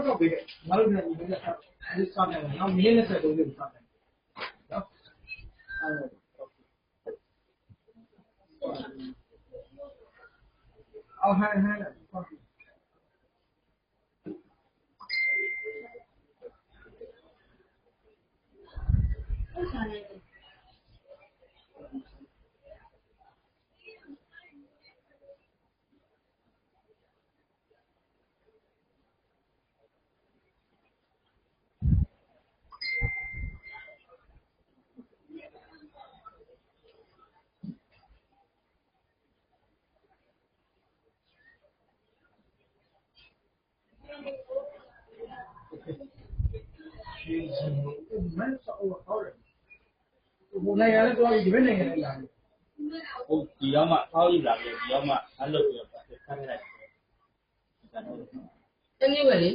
တော့ပေးတယ်ငါတို့လည်းဒီလိုဆက်ဒီစောင့်နေတယ်နောက်မိနစ်20 30စောင့်နေနော်အော်ဟန်ဟန် နိုင်ငံလည်းတော့ဒီဘက်နိုင်ငံလည်းလာတယ်။ဟုတ်ဒီရောက်မှအောက်ကြီးလာပြီးဒီရောက်မှအလုပ်ပြီးတော့ဆက်ခဲ့လိုက်တယ်။တနည်းပဲလေ